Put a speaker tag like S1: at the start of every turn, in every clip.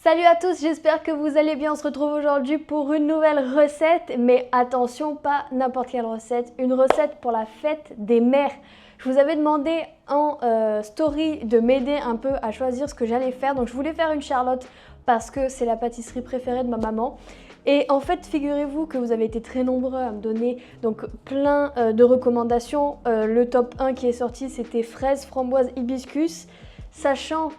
S1: Salut à tous, j'espère que vous allez bien. On se retrouve aujourd'hui pour une nouvelle recette, mais attention, pas n'importe quelle recette, une recette pour la fête des mères. Je vous avais demandé en story de m'aider un peu à choisir ce que j'allais faire, donc je voulais faire une Charlotte parce que c'est la pâtisserie préférée de ma maman. Et en fait, figurez-vous que vous avez été très nombreux à me donner donc plein de recommandations. Le top 1 qui est sorti, c'était fraise, framboise, hibiscus, sachant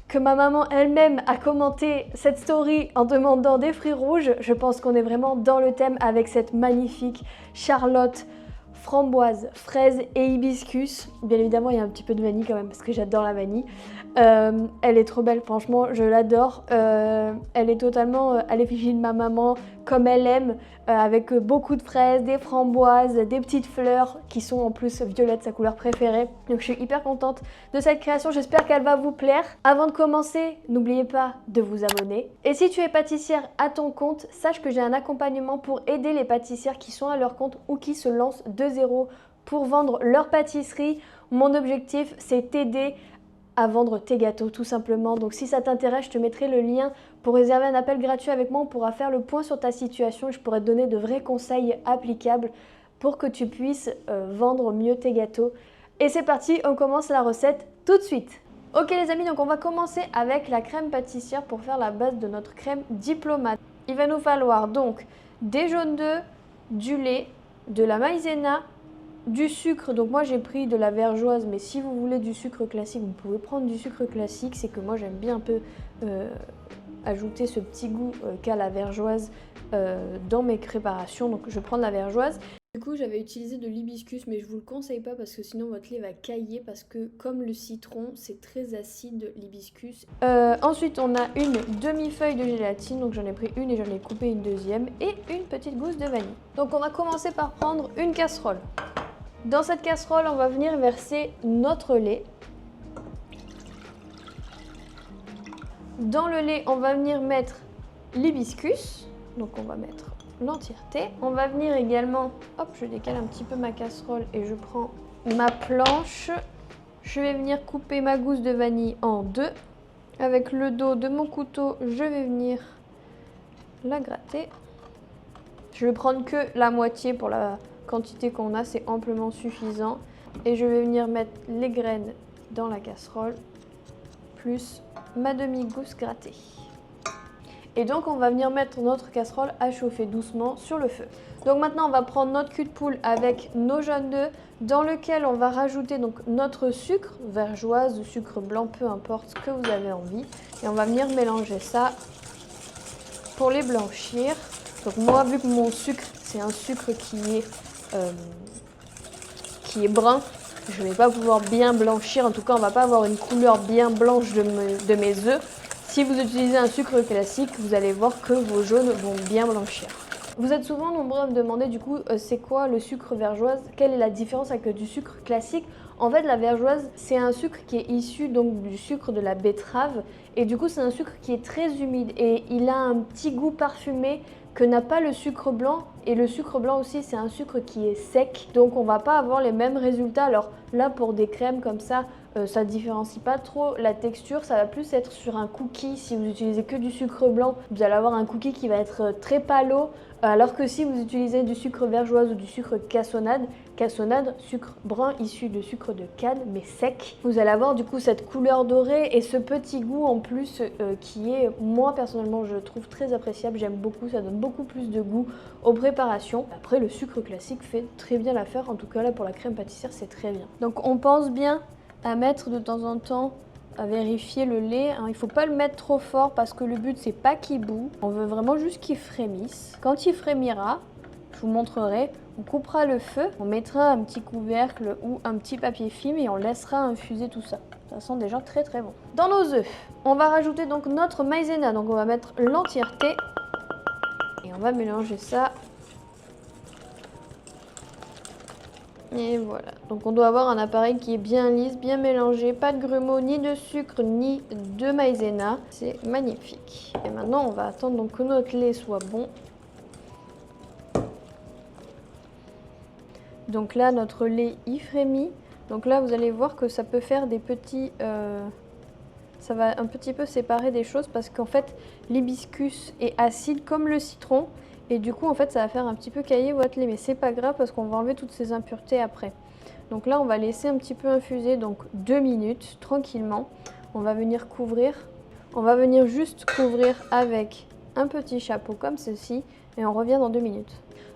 S1: que ma maman elle-même a commenté cette story en demandant des fruits rouges. Je pense qu'on est vraiment dans le thème avec cette magnifique Charlotte framboise, fraise et hibiscus. Bien évidemment, il y a un petit peu de vanille quand même parce que j'adore la vanille. Elle est trop belle, franchement, je l'adore. Elle est totalement à l'effigie de ma maman, comme elle aime, avec beaucoup de fraises, des framboises, des petites fleurs qui sont en plus violettes, sa couleur préférée. Donc je suis hyper contente de cette création, j'espère qu'elle va vous plaire. Avant de commencer, n'oubliez pas de vous abonner. Et si tu es pâtissière à ton compte, sache que j'ai un accompagnement pour aider les pâtissières qui sont à leur compte ou qui se lancent de zéro pour vendre leur pâtisserie. Mon objectif, c'est t'aider à vendre tes gâteaux tout simplement. Donc si ça t'intéresse, je te mettrai le lien pour réserver un appel gratuit avec moi. On pourra faire le point sur ta situation et je pourrai te donner de vrais conseils applicables pour que tu puisses vendre mieux tes gâteaux. Et c'est parti, on commence la recette tout de suite. Ok les amis, donc on va commencer avec la crème pâtissière pour faire la base de notre crème diplomate. Il va nous falloir donc des jaunes d'œufs, du lait, de la maïzena, du sucre. Donc moi j'ai pris de la vergeoise, mais si vous voulez du sucre classique, vous pouvez prendre du sucre classique. C'est que moi j'aime bien un peu ajouter ce petit goût qu'a la vergeoise dans mes préparations, donc je prends de la vergeoise. Du coup j'avais utilisé de l'hibiscus, mais je vous le conseille pas parce que sinon votre lait va cailler, parce que comme le citron c'est très acide l'hibiscus. Ensuite on a une demi-feuille de gélatine, donc j'en ai pris une et j'en ai coupé une deuxième, et une petite gousse de vanille. Donc on va commencer par prendre une casserole. Dans cette casserole, on va venir verser notre lait. Dans le lait, on va venir mettre l'hibiscus. Donc on va mettre l'entièreté. On va venir également, hop, je décale un petit peu ma casserole et je prends ma planche. Je vais venir couper ma gousse de vanille en deux. Avec le dos de mon couteau, je vais venir la gratter. Je vais prendre que la moitié pour la quantité qu'on a, c'est amplement suffisant. Et je vais venir mettre les graines dans la casserole, plus ma demi-gousse grattée. Et donc on va venir mettre notre casserole à chauffer doucement sur le feu. Donc maintenant on va prendre notre cul de poule avec nos jaunes d'œufs, dans lequel on va rajouter donc notre sucre, vergeoise ou sucre blanc, peu importe ce que vous avez envie. Et on va venir mélanger ça pour les blanchir. Donc moi, vu que mon sucre, c'est un sucre qui est brun, je ne vais pas pouvoir bien blanchir. En tout cas, on ne va pas avoir une couleur bien blanche de mes œufs. Si vous utilisez un sucre classique, vous allez voir que vos jaunes vont bien blanchir. Vous êtes souvent nombreux à me demander du coup, c'est quoi le sucre vergeoise? Quelle est la différence avec du sucre classique? En fait, la vergeoise, c'est un sucre qui est issu donc du sucre de la betterave. Et du coup, c'est un sucre qui est très humide et il a un petit goût parfumé que n'a pas le sucre blanc. Et le sucre blanc aussi, c'est un sucre qui est sec. Donc, on va pas avoir les mêmes résultats. Alors là, pour des crèmes comme ça ne différencie pas trop la texture. Ça va plus être sur un cookie. Si vous utilisez que du sucre blanc, vous allez avoir un cookie qui va être très pâle. Alors que si vous utilisez du sucre vergeoise ou du sucre cassonade, sucre brun issu de sucre de canne mais sec, vous allez avoir du coup cette couleur dorée et ce petit goût en plus qui est, moi personnellement je trouve très appréciable, j'aime beaucoup, ça donne beaucoup plus de goût aux préparations. Après le sucre classique fait très bien l'affaire, en tout cas là pour la crème pâtissière c'est très bien. Donc on pense bien à mettre de temps en temps, à vérifier le lait, hein. Il ne faut pas le mettre trop fort parce que le but c'est pas qu'il bout, on veut vraiment juste qu'il frémisse. Quand il frémira, je vous montrerai, on coupera le feu, on mettra un petit couvercle ou un petit papier film et on laissera infuser tout ça. Ça sent déjà très très bon. Dans nos œufs, on va rajouter donc notre maïzena, donc on va mettre l'entièreté et on va mélanger ça. Et voilà, donc on doit avoir un appareil qui est bien lisse, bien mélangé, pas de grumeaux, ni de sucre, ni de maïzena. C'est magnifique. Et maintenant, on va attendre donc que notre lait soit bon. Donc là, notre lait y frémit. Donc là, vous allez voir que ça peut faire des petits Ça va un petit peu séparer des choses parce qu'en fait, l'hibiscus est acide comme le citron. Et du coup, en fait, ça va faire un petit peu cailler votre lait. Mais c'est pas grave parce qu'on va enlever toutes ces impuretés après. Donc là, on va laisser un petit peu infuser, donc 2 minutes, tranquillement. On va venir couvrir. On va venir juste couvrir avec un petit chapeau comme ceci. Et on revient dans 2 minutes.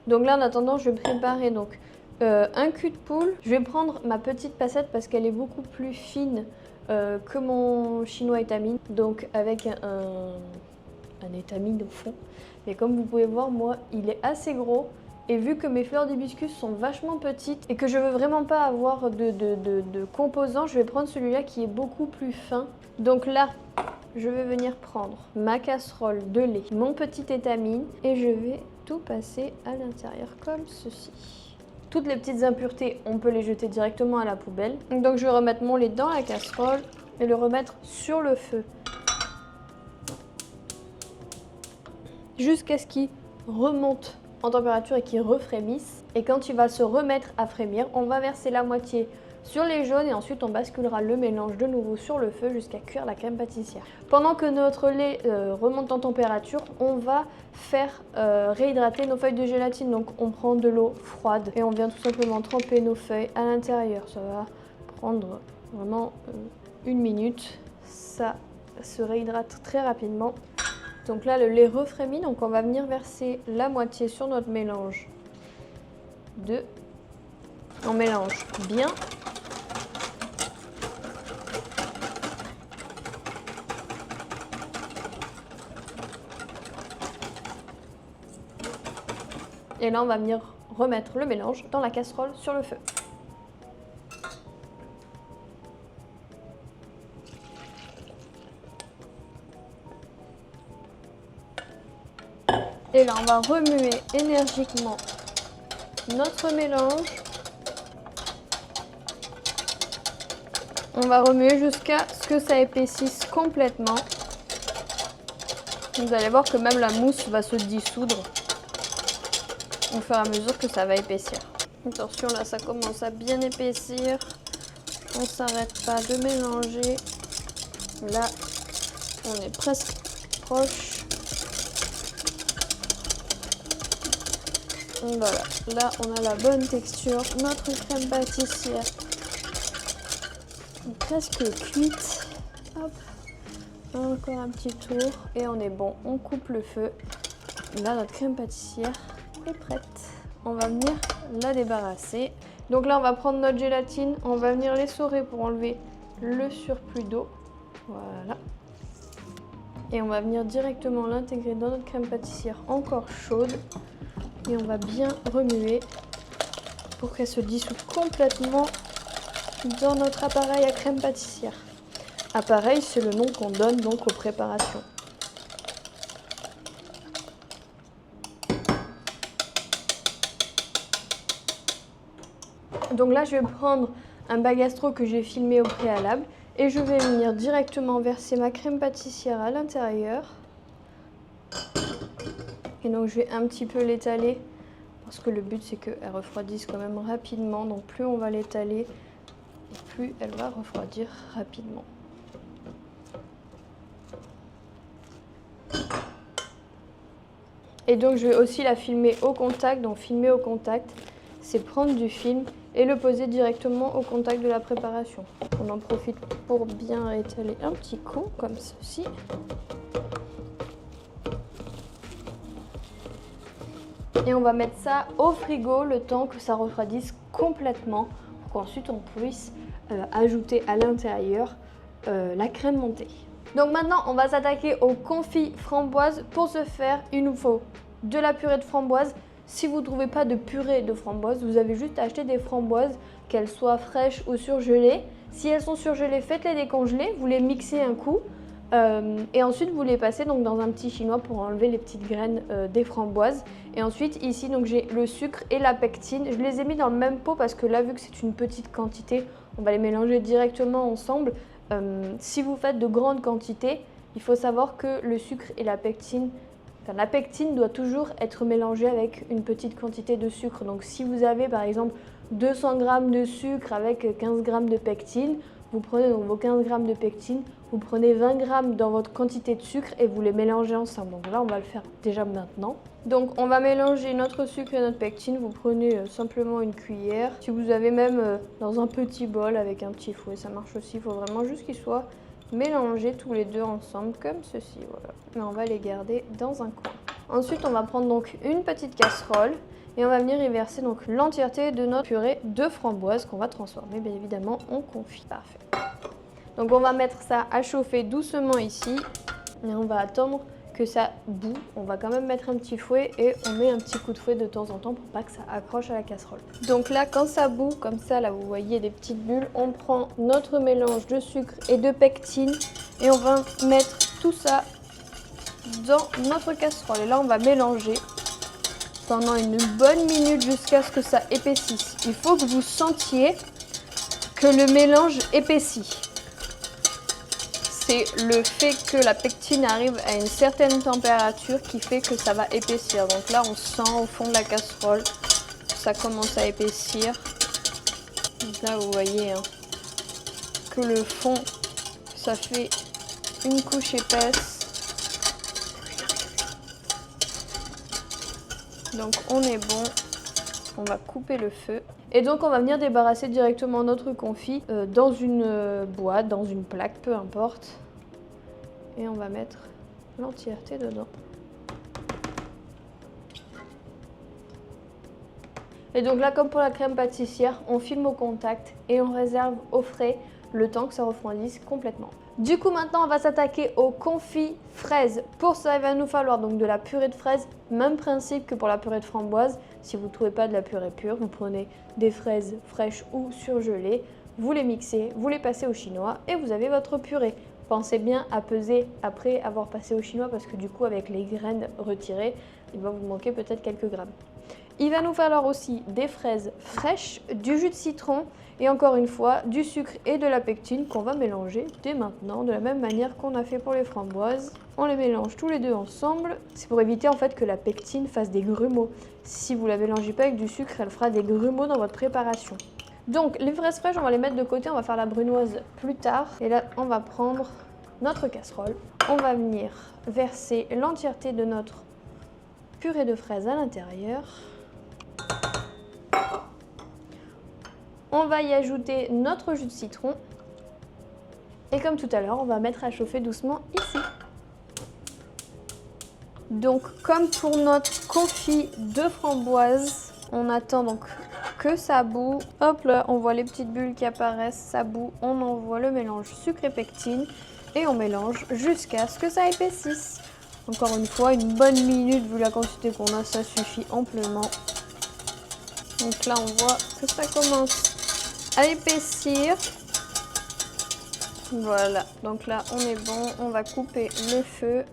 S1: Donc là, en attendant, je vais préparer donc, un cul de poule. Je vais prendre ma petite passette parce qu'elle est beaucoup plus fine que mon chinois étamine. Donc avec un étamine au fond. Mais comme vous pouvez voir, moi, il est assez gros. Et vu que mes fleurs d'hibiscus sont vachement petites et que je veux vraiment pas avoir de composants, je vais prendre celui-là qui est beaucoup plus fin. Donc là, je vais venir prendre ma casserole de lait, mon petit étamine et je vais tout passer à l'intérieur comme ceci. Toutes les petites impuretés, on peut les jeter directement à la poubelle. Donc je vais remettre mon lait dans la casserole et le remettre sur le feu. Jusqu'à ce qu'il remonte en température et qu'il refrémisse. Et quand il va se remettre à frémir, on va verser la moitié sur les jaunes et ensuite on basculera le mélange de nouveau sur le feu jusqu'à cuire la crème pâtissière. Pendant que notre lait remonte en température, on va faire réhydrater nos feuilles de gélatine. Donc on prend de l'eau froide et on vient tout simplement tremper nos feuilles à l'intérieur. Ça va prendre vraiment 1 minute. Ça se réhydrate très rapidement. Donc là, le lait refrémit, donc on va venir verser la moitié sur notre mélange On mélange bien. Et là, on va venir remettre le mélange dans la casserole sur le feu. Et là, on va remuer énergiquement notre mélange. On va remuer jusqu'à ce que ça épaississe complètement. Vous allez voir que même la mousse va se dissoudre au fur et à mesure que ça va épaissir. Attention, là, ça commence à bien épaissir. On ne s'arrête pas de mélanger. Là, on est presque proche. Voilà, là on a la bonne texture, notre crème pâtissière est presque cuite. Hop, encore un petit tour et on est bon, on coupe le feu. Là notre crème pâtissière est prête. On va venir la débarrasser. Donc là on va prendre notre gélatine, on va venir l'essorer pour enlever le surplus d'eau. Voilà. Et on va venir directement l'intégrer dans notre crème pâtissière encore chaude. Et on va bien remuer pour qu'elle se dissout complètement dans notre appareil à crème pâtissière. Appareil, c'est le nom qu'on donne donc aux préparations. Donc là, je vais prendre un bas gastro que j'ai filmé au préalable et je vais venir directement verser ma crème pâtissière à l'intérieur. Et donc je vais un petit peu l'étaler parce que le but c'est qu'elle refroidisse quand même rapidement. Donc plus on va l'étaler et plus elle va refroidir rapidement. Et donc je vais aussi la filmer au contact. Donc filmer au contact, c'est prendre du film et le poser directement au contact de la préparation. On en profite pour bien étaler un petit coup comme ceci. Et on va mettre ça au frigo le temps que ça refroidisse complètement pour qu'ensuite on puisse ajouter à l'intérieur la crème montée. Donc maintenant on va s'attaquer au confit framboise. Pour ce faire, il nous faut de la purée de framboise. Si vous ne trouvez pas de purée de framboise, vous avez juste à acheter des framboises, qu'elles soient fraîches ou surgelées. Si elles sont surgelées, faites-les décongeler, vous les mixez un coup. Et ensuite vous les passez donc dans un petit chinois pour enlever les petites graines des framboises. Et ensuite ici donc j'ai le sucre et la pectine. Je les ai mis dans le même pot parce que là vu que c'est une petite quantité, on va les mélanger directement ensemble. Si vous faites de grandes quantités, il faut savoir que le sucre et la pectine doit toujours être mélangée avec une petite quantité de sucre. Donc si vous avez par exemple 200 g de sucre avec 15 g de pectine, Vous prenez donc vos 15 g de pectine, vous prenez 20 g dans votre quantité de sucre et vous les mélangez ensemble. Donc là, on va le faire déjà maintenant. Donc on va mélanger notre sucre et notre pectine. Vous prenez simplement une cuillère. Si vous avez même dans un petit bol avec un petit fouet, ça marche aussi. Il faut vraiment juste qu'ils soient mélangés tous les deux ensemble comme ceci. Voilà. Et on va les garder dans un coin. Ensuite, on va prendre donc une petite casserole. Et on va venir y verser donc l'entièreté de notre purée de framboise qu'on va transformer bien évidemment en confit. Parfait. Donc on va mettre ça à chauffer doucement ici et on va attendre que ça bout. On va quand même mettre un petit fouet et on met un petit coup de fouet de temps en temps pour pas que ça accroche à la casserole. Donc là quand ça bout comme ça, là vous voyez des petites bulles, on prend notre mélange de sucre et de pectine et on va mettre tout ça dans notre casserole. Et là on va mélanger pendant une bonne minute jusqu'à ce que ça épaississe. Il faut que vous sentiez que le mélange épaissit. C'est le fait que la pectine arrive à une certaine température qui fait que ça va épaissir. Donc là, on sent au fond de la casserole que ça commence à épaissir. Donc là, vous voyez hein, que le fond, ça fait une couche épaisse. Donc on est bon, on va couper le feu. Et donc on va venir débarrasser directement notre confit dans une boîte, dans une plaque, peu importe. Et on va mettre l'entièreté dedans. Et donc là, comme pour la crème pâtissière, on filme au contact et on réserve au frais le temps que ça refroidisse complètement. Du coup, maintenant, on va s'attaquer au confit fraise. Pour ça, il va nous falloir donc de la purée de fraises, même principe que pour la purée de framboise. Si vous ne trouvez pas de la purée pure, vous prenez des fraises fraîches ou surgelées, vous les mixez, vous les passez au chinois et vous avez votre purée. Pensez bien à peser après avoir passé au chinois parce que du coup, avec les graines retirées, il va vous manquer peut-être quelques grammes. Il va nous falloir aussi des fraises fraîches, du jus de citron et encore une fois du sucre et de la pectine qu'on va mélanger dès maintenant de la même manière qu'on a fait pour les framboises. On les mélange tous les deux ensemble. C'est pour éviter en fait que la pectine fasse des grumeaux. Si vous la mélangez pas avec du sucre, elle fera des grumeaux dans votre préparation. Donc les fraises fraîches, on va les mettre de côté, on va faire la brunoise plus tard. Et là, on va prendre notre casserole. On va venir verser l'entièreté de notre purée de fraises à l'intérieur. On va y ajouter notre jus de citron. Et comme tout à l'heure, on va mettre à chauffer doucement ici. Donc comme pour notre confit de framboise, on attend donc que ça bout. Hop là, on voit les petites bulles qui apparaissent, ça bout. On envoie le mélange sucre et pectine et on mélange jusqu'à ce que ça épaississe. Encore une fois, une bonne minute, vu la quantité qu'on a, ça suffit amplement. Donc là, on voit que ça commence à épaissir. Voilà, donc là, on est bon. On va couper le feu.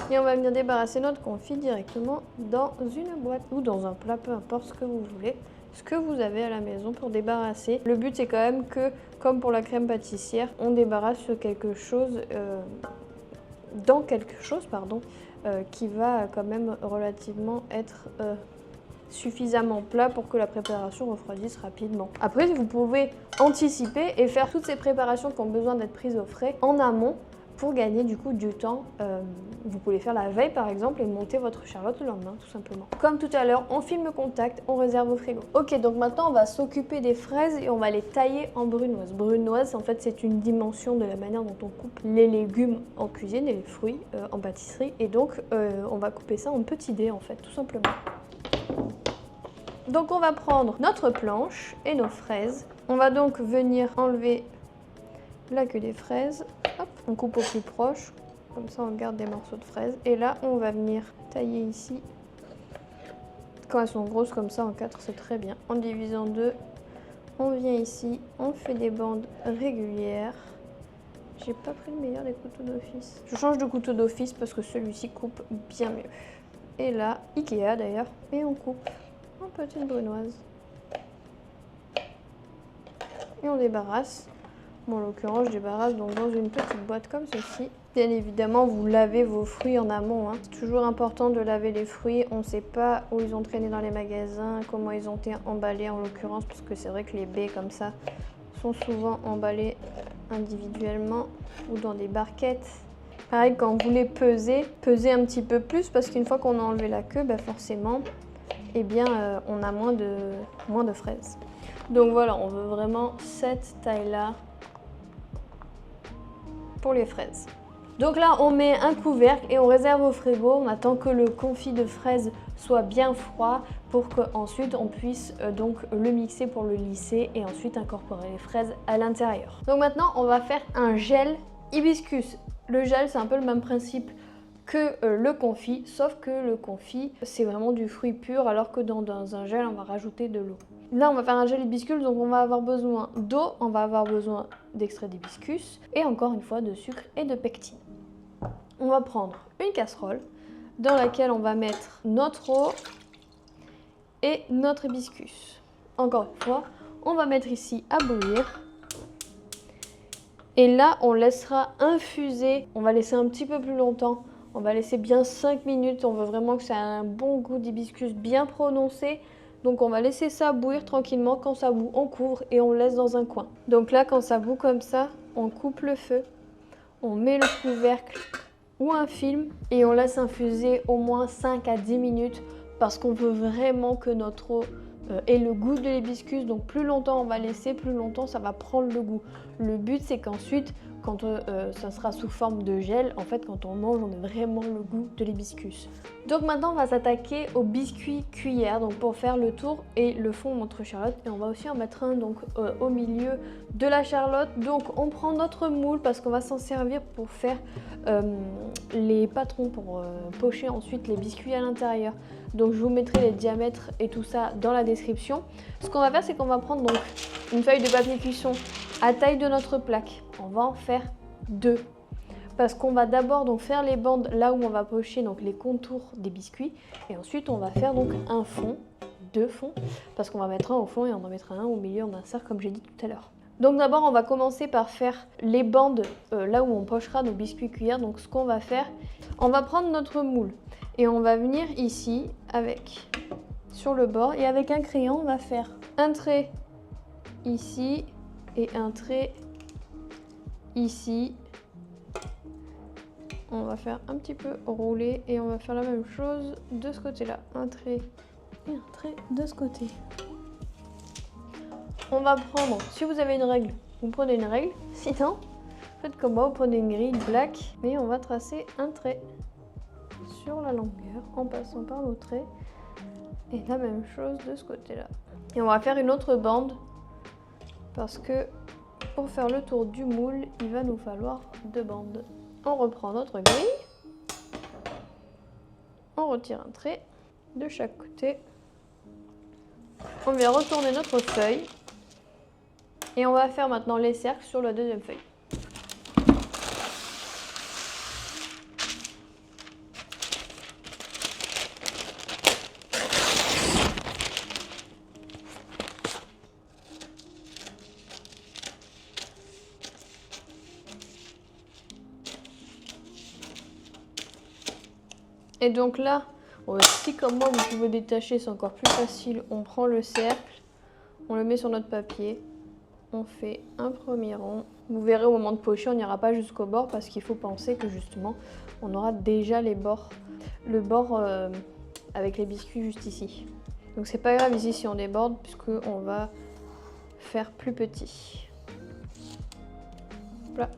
S1: Et on va venir débarrasser notre confit directement dans une boîte ou dans un plat, peu importe ce que vous voulez, ce que vous avez à la maison pour débarrasser. Le but, c'est quand même que, comme pour la crème pâtissière, on débarrasse sur quelque chose, dans quelque chose, pardon, qui va quand même relativement être suffisamment plat pour que la préparation refroidisse rapidement. Après, vous pouvez anticiper et faire toutes ces préparations qui ont besoin d'être prises au frais en amont pour gagner du coup du temps. Vous pouvez faire la veille par exemple et monter votre charlotte le lendemain tout simplement. Comme tout à l'heure, on filme le contact, on réserve au frigo. Ok, donc maintenant on va s'occuper des fraises et on va les tailler en brunoise. Brunoise, en fait, c'est une dimension de la manière dont on coupe les légumes en cuisine et les fruits en pâtisserie. Et donc on va couper ça en petits dés en fait, tout simplement. Donc on va prendre notre planche et nos fraises. On va donc venir enlever la queue des fraises. Hop, on coupe au plus proche, comme ça on garde des morceaux de fraises. Et là on va venir tailler ici. Quand elles sont grosses comme ça en 4, c'est très bien. En divisant en 2, on vient ici, on fait des bandes régulières. J'ai pas pris le meilleur des couteaux d'office. Je change de couteau d'office parce que celui-ci coupe bien mieux. Et là, Ikea d'ailleurs, et on coupe en petite brunoise. Et on débarrasse. Bon, en l'occurrence, je débarrasse donc dans une petite boîte comme ceci. Bien évidemment, vous lavez vos fruits en amont. Hein. C'est toujours important de laver les fruits. On ne sait pas où ils ont traîné dans les magasins, comment ils ont été emballés en l'occurrence, parce que c'est vrai que les baies comme ça sont souvent emballés individuellement ou dans des barquettes. Pareil, quand vous les pesez, pesez un petit peu plus parce qu'une fois qu'on a enlevé la queue, bah forcément, eh bien, on a moins de fraises. Donc voilà, on veut vraiment cette taille-là pour les fraises. Donc là, on met un couvercle et on réserve au frigo. On attend que le confit de fraises soit bien froid pour qu'ensuite on puisse donc le mixer pour le lisser et ensuite incorporer les fraises à l'intérieur. Donc maintenant, on va faire un gel hibiscus. Le gel, c'est un peu le même principe que le confit, sauf que le confit, c'est vraiment du fruit pur, alors que dans un gel, on va rajouter de l'eau. Là, on va faire un gel hibiscus, donc on va avoir besoin d'eau, on va avoir besoin d'extrait d'hibiscus et encore une fois de sucre et de pectine. On va prendre une casserole dans laquelle on va mettre notre eau et notre hibiscus. Encore une fois, on va mettre ici à bouillir. Et là, on laissera infuser. On va laisser un petit peu plus longtemps. On va laisser bien 5 minutes. On veut vraiment que ça ait un bon goût d'hibiscus bien prononcé. Donc on va laisser ça bouillir tranquillement. Quand ça bout, on couvre et on laisse dans un coin. Donc là, quand ça bout comme ça, on coupe le feu. On met le couvercle ou un film et on laisse infuser au moins 5 à 10 minutes parce qu'on veut vraiment que notre eau ait le goût de l'hibiscus. Donc plus longtemps on va laisser, plus longtemps ça va prendre le goût. Le but c'est qu'ensuite, quand ça sera sous forme de gel, en fait quand on mange, on a vraiment le goût de l'hibiscus. Donc maintenant on va s'attaquer aux biscuits cuillères, donc pour faire le tour et le fond entre Charlotte. Et on va aussi en mettre un donc au milieu de la Charlotte. Donc on prend notre moule parce qu'on va s'en servir pour faire les patrons, pour pocher ensuite les biscuits à l'intérieur. Donc je vous mettrai les diamètres et tout ça dans la description. Ce qu'on va faire, c'est qu'on va prendre donc une feuille de papier cuisson à taille de notre plaque. On va en faire 2. Parce qu'on va d'abord donc faire les bandes là où on va pocher donc les contours des biscuits. Et ensuite on va faire donc un fond, 2 fonds. Parce qu'on va mettre un au fond et on en mettra un au milieu en insert comme j'ai dit tout à l'heure. Donc d'abord on va commencer par faire les bandes là où on pochera nos biscuits cuillères. Donc ce qu'on va faire, on va prendre notre moule et on va venir ici avec sur le bord et avec un crayon on va faire un trait ici et un trait ici. On va faire un petit peu rouler et on va faire la même chose de ce côté-là. Un trait et un trait de ce côté. On va prendre, si vous avez une règle, vous prenez une règle. Sinon, faites comme moi, vous prenez une grille black. Mais on va tracer un trait sur la longueur en passant par nos traits. Et la même chose de ce côté-là. Et on va faire une autre bande parce que pour faire le tour du moule, il va nous falloir 2 bandes. On reprend notre grille. On retire un trait de chaque côté. On vient retourner notre feuille. Et on va faire maintenant les cercles sur la deuxième feuille. Et donc là, si comme moi vous pouvez détacher, c'est encore plus facile. On prend le cercle, on le met sur notre papier. On fait un premier rond. Vous verrez au moment de pocher, on n'ira pas jusqu'au bord parce qu'il faut penser que justement, on aura déjà les bords, le bord avec les biscuits juste ici. Donc c'est pas grave ici si on déborde puisqu'on va faire plus petit. Voilà.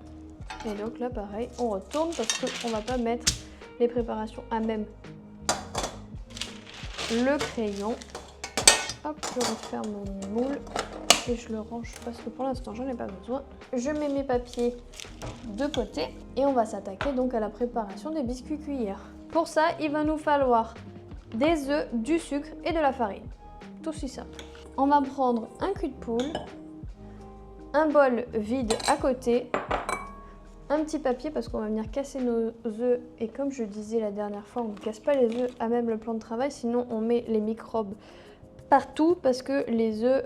S1: Et donc là pareil, on retourne parce qu'on va pas mettre les préparations à même le crayon. Hop, je referme mon moule. Et je le range parce que pour l'instant j'en ai pas besoin. Je mets mes papiers de côté et on va s'attaquer donc à la préparation des biscuits cuillères. Pour ça, il va nous falloir des œufs, du sucre et de la farine. Tout si simple. On va prendre un cul de poule, un bol vide à côté, un petit papier parce qu'on va venir casser nos œufs et comme je disais la dernière fois, on ne casse pas les œufs à même le plan de travail, sinon on met les microbes partout parce que les œufs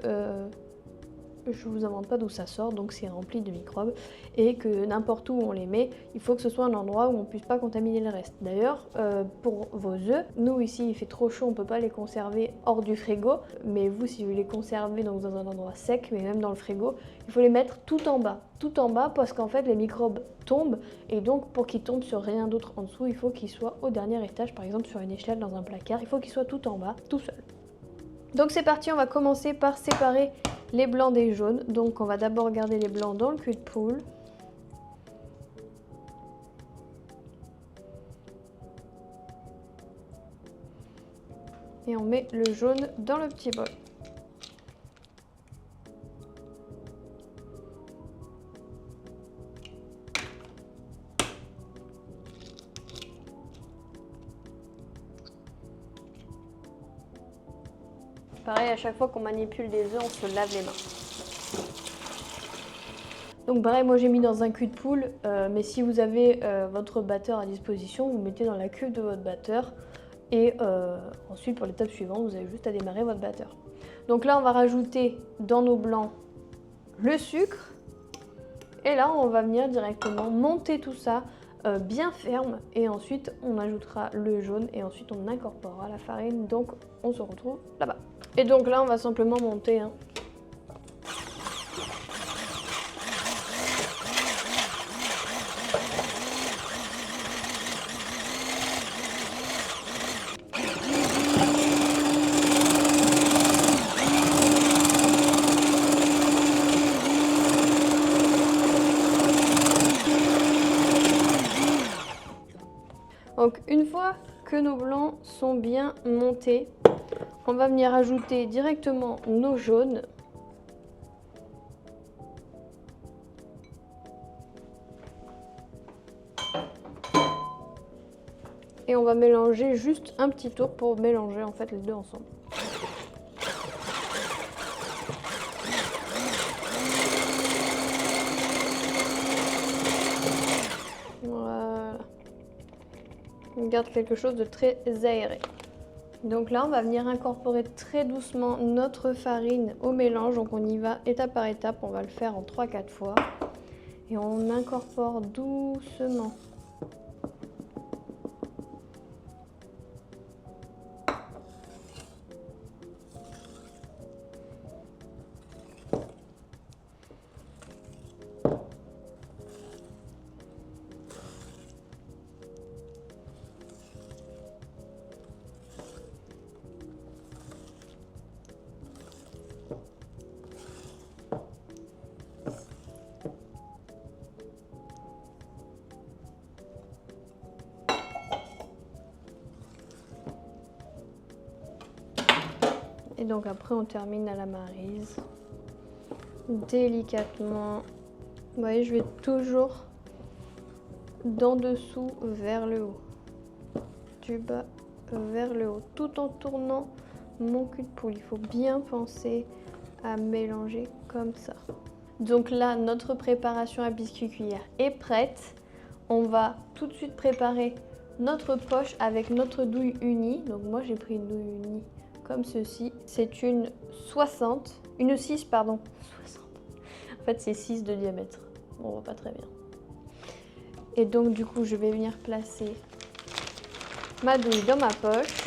S1: je vous invente pas d'où ça sort, donc c'est rempli de microbes et que n'importe où on les met, il faut que ce soit un endroit où on puisse pas contaminer le reste. D'ailleurs, pour vos œufs, nous ici il fait trop chaud, on peut pas les conserver hors du frigo, mais vous si vous les conservez donc dans un endroit sec, mais même dans le frigo, il faut les mettre tout en bas parce qu'en fait les microbes tombent et donc pour qu'ils tombent sur rien d'autre en dessous, il faut qu'ils soient au dernier étage, par exemple sur une échelle dans un placard, il faut qu'ils soient tout en bas, tout seul. Donc c'est parti, on va commencer par séparer les blancs des jaunes. Donc on va d'abord garder les blancs dans le cul de poule. Et on met le jaune dans le petit bol. Pareil, à chaque fois qu'on manipule des œufs, on se lave les mains. Donc pareil, moi j'ai mis dans un cul de poule, mais si vous avez votre batteur à disposition, vous mettez dans la cuve de votre batteur. Et ensuite, pour l'étape suivante, vous avez juste à démarrer votre batteur. Donc là, on va rajouter dans nos blancs le sucre. Et là, on va venir directement monter tout ça bien ferme. Et ensuite, on ajoutera le jaune et ensuite, on incorporera la farine. Donc, on se retrouve là-bas. Et donc là, on va simplement monter. Donc une fois que nos blancs sont bien montés, on va venir ajouter directement nos jaunes. Et on va mélanger juste un petit tour pour mélanger en fait les deux ensemble. Voilà. On garde quelque chose de très aéré. Donc là, on va venir incorporer très doucement notre farine au mélange. Donc on y va étape par étape, on va le faire en 3-4 fois. Et on incorpore doucement. Et donc après on termine à la maryse. Délicatement. Vous voyez, je vais toujours d'en dessous vers le haut. Du bas vers le haut. Tout en tournant mon cul de poule. Il faut bien penser à mélanger comme ça. Donc là, notre préparation à biscuit cuillère est prête. On va tout de suite préparer notre poche avec notre douille unie. Donc moi j'ai pris une douille unie comme ceci. C'est une 6 pardon. 60. En fait c'est 6 de diamètre. On voit pas très bien. Et donc du coup je vais venir placer ma douille dans ma poche.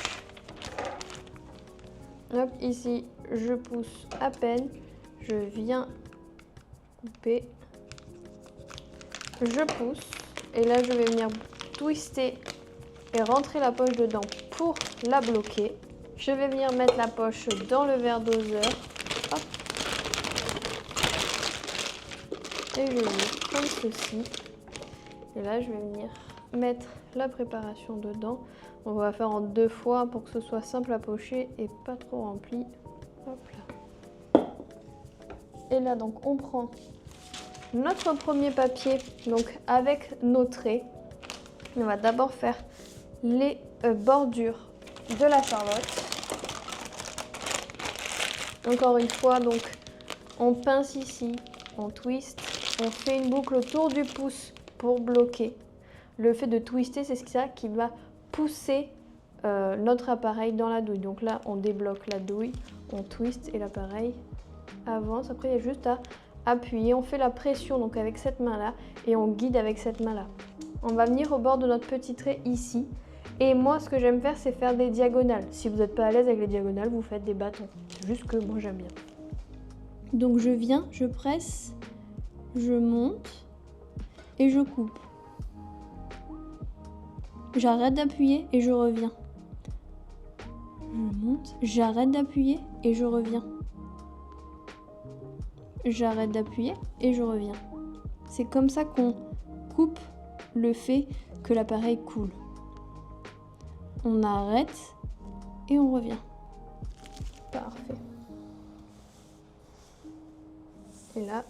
S1: Hop, ici je pousse à peine. Je viens couper. Je pousse. Et là je vais venir twister et rentrer la poche dedans pour la bloquer. Je vais venir mettre la poche dans le verre doseur. Hop. Et je l'ouvre comme ceci. Et là, je vais venir mettre la préparation dedans. On va faire en 2 fois pour que ce soit simple à pocher et pas trop rempli. Hop là. Et là, donc, on prend notre premier papier donc avec nos traits. On va d'abord faire les bordures de la charlotte. Encore une fois, donc on pince ici, on twist, on fait une boucle autour du pouce pour bloquer. Le fait de twister, c'est ça qui va pousser notre appareil dans la douille. Donc là, on débloque la douille, on twist et l'appareil avance. Après, il y a juste à appuyer. On fait la pression donc avec cette main-là et on guide avec cette main-là. On va venir au bord de notre petit trait ici. Et moi, ce que j'aime faire, c'est faire des diagonales. Si vous n'êtes pas à l'aise avec les diagonales, vous faites des bâtons. C'est juste que moi, j'aime bien. Donc, je viens, je presse, je monte et je coupe. J'arrête d'appuyer et je reviens. Je monte, j'arrête d'appuyer et je reviens. J'arrête d'appuyer et je reviens. C'est comme ça qu'on coupe le fait que l'appareil coule. On arrête et on revient. Parfait. Et là,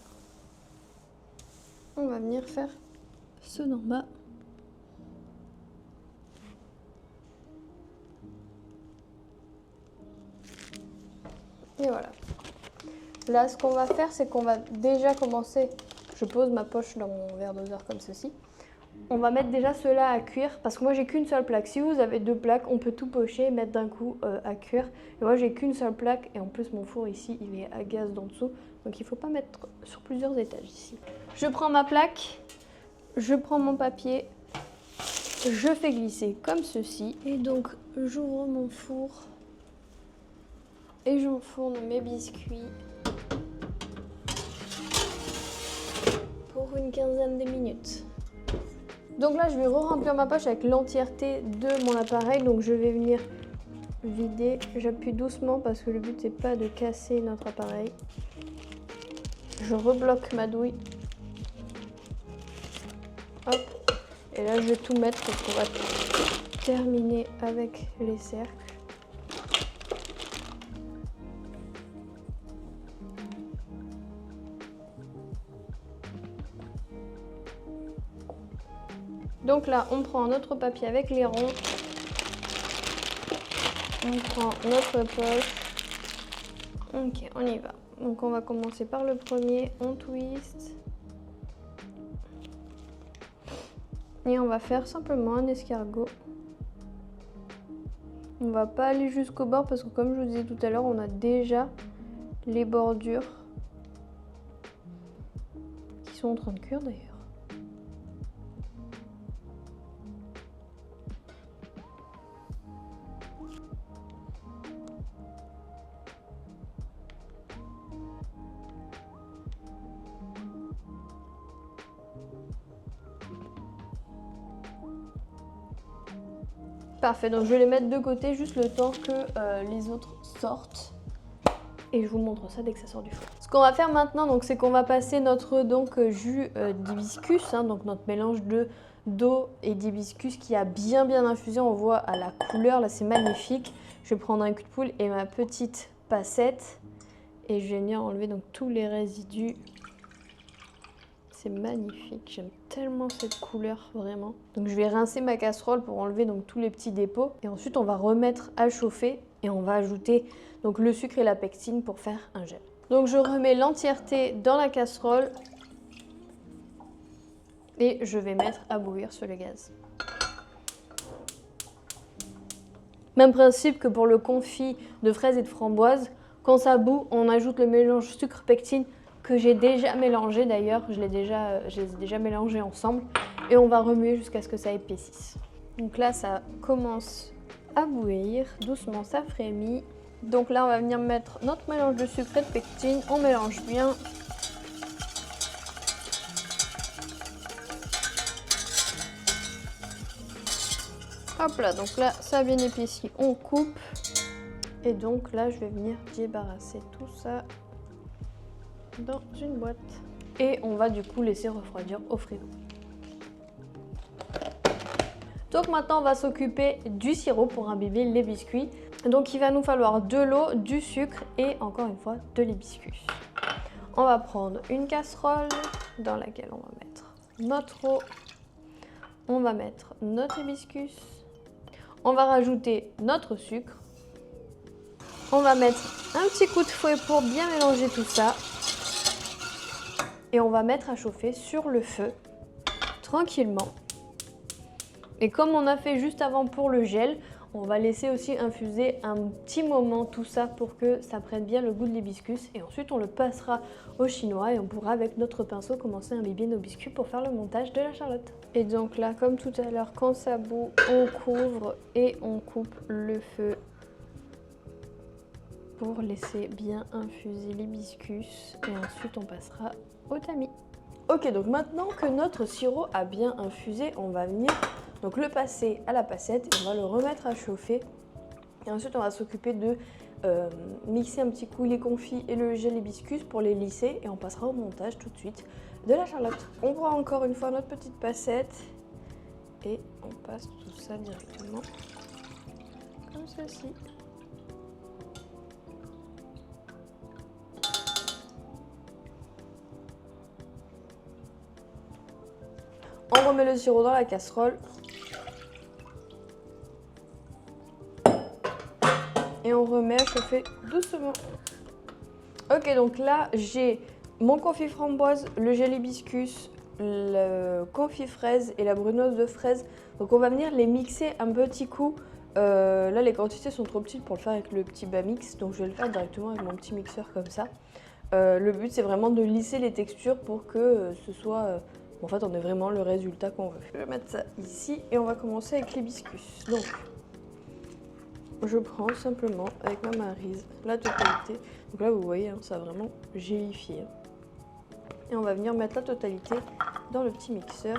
S1: on va venir faire ceux d'en bas. Et voilà. Là, ce qu'on va faire, c'est qu'on va déjà commencer. Je pose ma poche dans mon verre doseur comme ceci. On va mettre déjà ceux-là à cuire parce que moi j'ai qu'une seule plaque. Si vous avez 2 plaques, on peut tout pocher et mettre d'un coup à cuire. Et moi j'ai qu'une seule plaque et en plus mon four ici il est à gaz d'en dessous. Donc il ne faut pas mettre sur plusieurs étages ici. Je prends ma plaque, je prends mon papier, je fais glisser comme ceci. Et donc j'ouvre mon four et j'enfourne mes biscuits pour une quinzaine de minutes. Donc là, je vais re-remplir ma poche avec l'entièreté de mon appareil. Donc je vais venir vider. J'appuie doucement parce que le but c'est pas de casser notre appareil. Je rebloque ma douille. Hop. Et là, je vais tout mettre parce qu'on va terminer avec les cercles. Donc là, on prend notre papier avec les ronds. On prend notre poche. Ok, on y va. Donc on va commencer par le premier. On twist. Et on va faire simplement un escargot. On va pas aller jusqu'au bord parce que comme je vous disais tout à l'heure, on a déjà les bordures qui sont en train de cuire d'ailleurs. Parfait, donc je vais les mettre de côté juste le temps que les autres sortent. Et je vous montre ça dès que ça sort du four. Ce qu'on va faire maintenant, donc, c'est qu'on va passer notre jus d'hibiscus, donc notre mélange d'eau et d'hibiscus qui a bien infusé. On voit à la couleur, là c'est magnifique. Je vais prendre un cul de poule et ma petite passette. Et je vais venir enlever donc tous les résidus. C'est magnifique, j'aime tellement cette couleur, vraiment. Donc je vais rincer ma casserole pour enlever donc tous les petits dépôts. Et ensuite, on va remettre à chauffer et on va ajouter donc le sucre et la pectine pour faire un gel. Donc je remets l'entièreté dans la casserole et je vais mettre à bouillir sur le gaz. Même principe que pour le confit de fraises et de framboises. Quand ça bout, on ajoute le mélange sucre-pectine que j'ai déjà mélangé d'ailleurs, je les ai déjà mélangés ensemble et on va remuer jusqu'à ce que ça épaississe. Donc là ça commence à bouillir, doucement ça frémit. Donc là on va venir mettre notre mélange de sucre et de pectine, on mélange bien. Hop là, donc là ça a bien épaissi, on coupe et donc là je vais venir débarrasser tout ça dans une boîte. Et on va du coup laisser refroidir au frigo. Donc maintenant on va s'occuper du sirop pour imbiber les biscuits. Donc il va nous falloir de l'eau, du sucre et encore une fois de l'hibiscus. On va prendre une casserole dans laquelle on va mettre notre eau. On va mettre notre hibiscus. On va rajouter notre sucre. On va mettre un petit coup de fouet pour bien mélanger tout ça. Et on va mettre à chauffer sur le feu, tranquillement. Et comme on a fait juste avant pour le gel, on va laisser aussi infuser un petit moment tout ça pour que ça prenne bien le goût de l'hibiscus. Et ensuite on le passera au chinois et on pourra avec notre pinceau commencer à imbiber nos biscuits pour faire le montage de la charlotte. Et donc là, comme tout à l'heure, quand ça bout, on couvre et on coupe le feu pour laisser bien infuser l'hibiscus. Et ensuite on passera au tamis. Ok, donc maintenant que notre sirop a bien infusé, on va venir donc le passer à la passette et on va le remettre à chauffer. Et ensuite, on va s'occuper de mixer un petit coup les confits et le gel hibiscus pour les lisser. Et on passera au montage tout de suite de la charlotte. On prend encore une fois notre petite passette et on passe tout ça directement comme ceci. On remet le sirop dans la casserole. Et on remet à chauffer doucement. Ok, donc là, j'ai mon confit framboise, le gel hibiscus, le confit fraise et la brunoise de fraise. Donc on va venir les mixer un petit coup. Là, les quantités sont trop petites pour le faire avec le petit Bamix. Donc je vais le faire directement avec mon petit mixeur comme ça. Le but, c'est vraiment de lisser les textures pour que ce soit... en fait, on ait vraiment le résultat qu'on veut. Je vais mettre ça ici et on va commencer avec l'hibiscus. Donc, je prends simplement avec ma maryse la totalité. Donc là, vous voyez, hein, ça a vraiment gélifié. Et on va venir mettre la totalité dans le petit mixeur.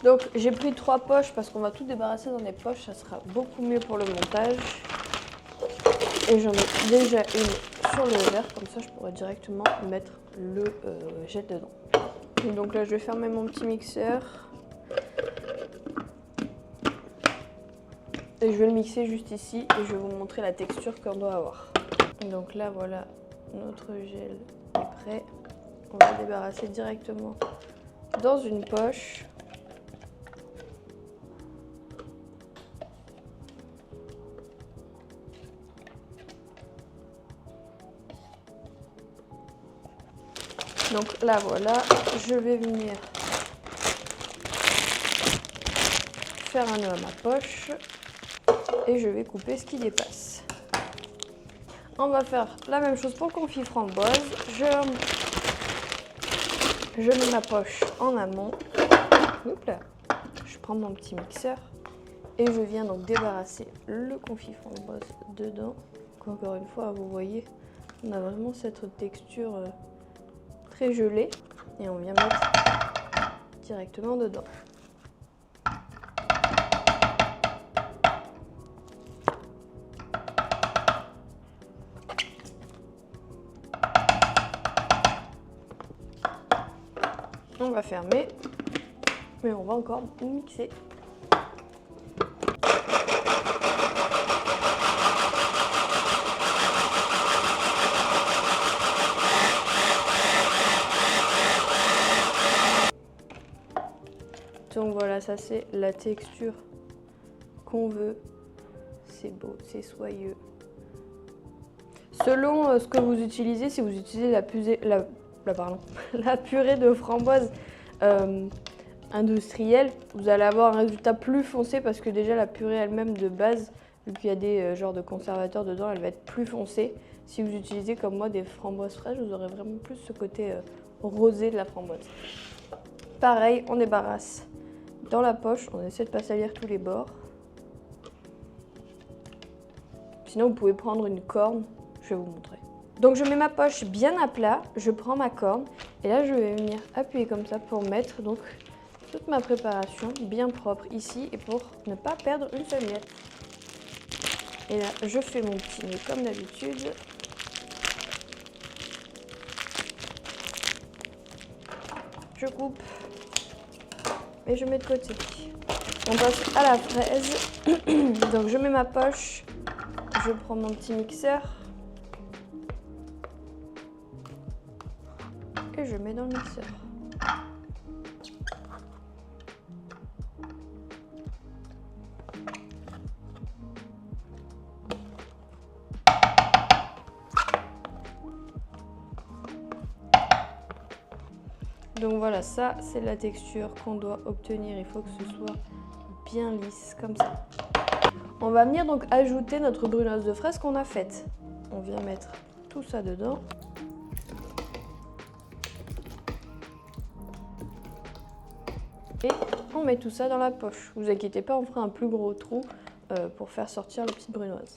S1: Donc, j'ai pris 3 poches parce qu'on va tout débarrasser dans les poches. Ça sera beaucoup mieux pour le montage. Et j'en ai déjà une sur le verre. Comme ça, je pourrais directement mettre le gel dedans. Et donc là, je vais fermer mon petit mixeur. Et je vais le mixer juste ici et je vais vous montrer la texture qu'on doit avoir. Donc là, voilà, notre gel est prêt. On va le débarrasser directement dans une poche. Donc là, voilà, je vais venir faire un nœud à ma poche. Et je vais couper ce qui dépasse. On va faire la même chose pour le confit framboise. Je mets ma poche en amont. Oups là. Je prends mon petit mixeur et je viens donc débarrasser le confit framboise dedans. Encore une fois, vous voyez, on a vraiment cette texture très gelée et on vient mettre directement dedans. On va fermer, mais on va encore mixer. Donc voilà, ça c'est la texture qu'on veut. C'est beau, c'est soyeux. Selon ce que vous utilisez, si vous utilisez la purée de framboise industrielle, vous allez avoir un résultat plus foncé parce que déjà la purée elle-même de base, vu qu'il y a des genres de conservateurs dedans, elle va être plus foncée. Si vous utilisez comme moi des framboises fraîches, vous aurez vraiment plus ce côté rosé de la framboise. Pareil, on débarrasse dans la poche, on essaie de ne pas salir tous les bords. Sinon vous pouvez prendre une corne, je vais vous montrer. Donc je mets ma poche bien à plat, je prends ma corne et là je vais venir appuyer comme ça pour mettre donc toute ma préparation bien propre ici et pour ne pas perdre une seule miette. Et là je fais mon petit nœud comme d'habitude. Je coupe et je mets de côté. On passe à la fraise. Donc je mets ma poche, je prends mon petit mixeur. Et je mets dans le mixeur. Donc voilà, ça c'est la texture qu'on doit obtenir. Il faut que ce soit bien lisse comme ça. On va venir donc ajouter notre brunoise de fraise qu'on a faite. On vient mettre tout ça dedans. Et on met tout ça dans la poche. Vous inquiétez pas, on fera un plus gros trou pour faire sortir la petite brunoise.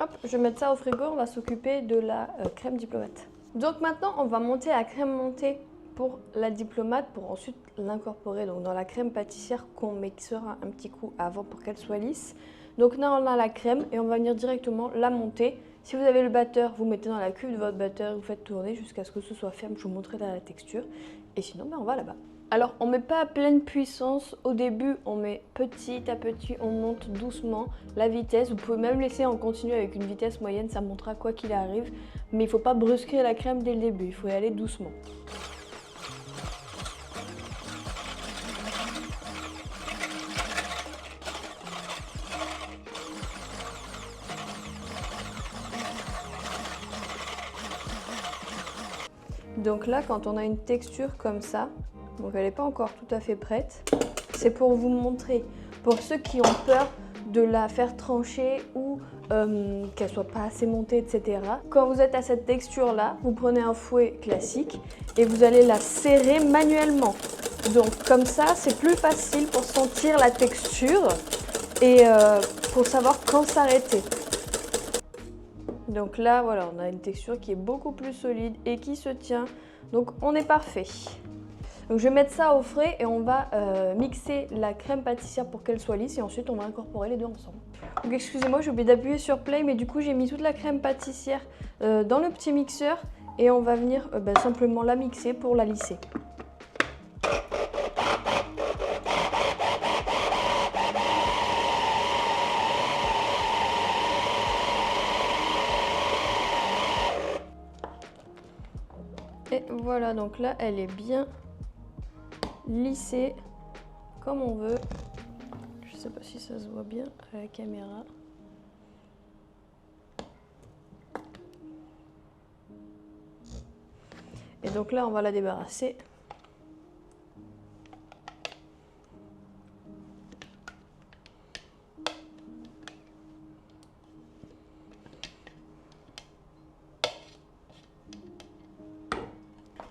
S1: Hop, je vais mettre ça au frigo, on va s'occuper de la crème diplomate. Donc maintenant, on va monter la crème montée pour la diplomate pour ensuite l'incorporer dans la crème pâtissière qu'on mixera un petit coup avant pour qu'elle soit lisse. Donc là, on a la crème et on va venir directement la monter. Si vous avez le batteur, vous mettez dans la cuve de votre batteur, vous faites tourner jusqu'à ce que ce soit ferme. Je vous montrerai la texture. Et sinon, on va là-bas. Alors, on ne met pas à pleine puissance. Au début, on met petit à petit, on monte doucement la vitesse. Vous pouvez même laisser en continu avec une vitesse moyenne, ça montera quoi qu'il arrive. Mais il ne faut pas brusquer la crème dès le début, il faut y aller doucement. Donc là, quand on a une texture comme ça, donc elle n'est pas encore tout à fait prête, c'est pour vous montrer, pour ceux qui ont peur de la faire trancher ou qu'elle soit pas assez montée, etc. Quand vous êtes à cette texture-là, vous prenez un fouet classique et vous allez la serrer manuellement. Donc comme ça, c'est plus facile pour sentir la texture et pour savoir quand s'arrêter. Donc là, voilà, on a une texture qui est beaucoup plus solide et qui se tient. Donc on est parfait. Donc je vais mettre ça au frais et on va mixer la crème pâtissière pour qu'elle soit lisse et ensuite on va incorporer les deux ensemble. Donc excusez-moi, j'ai oublié d'appuyer sur play, mais du coup j'ai mis toute la crème pâtissière dans le petit mixeur et on va venir simplement la mixer pour la lisser. Et voilà, donc là elle est bien lissée comme on veut. Je sais pas si ça se voit bien à la caméra. Et donc là on va la débarrasser.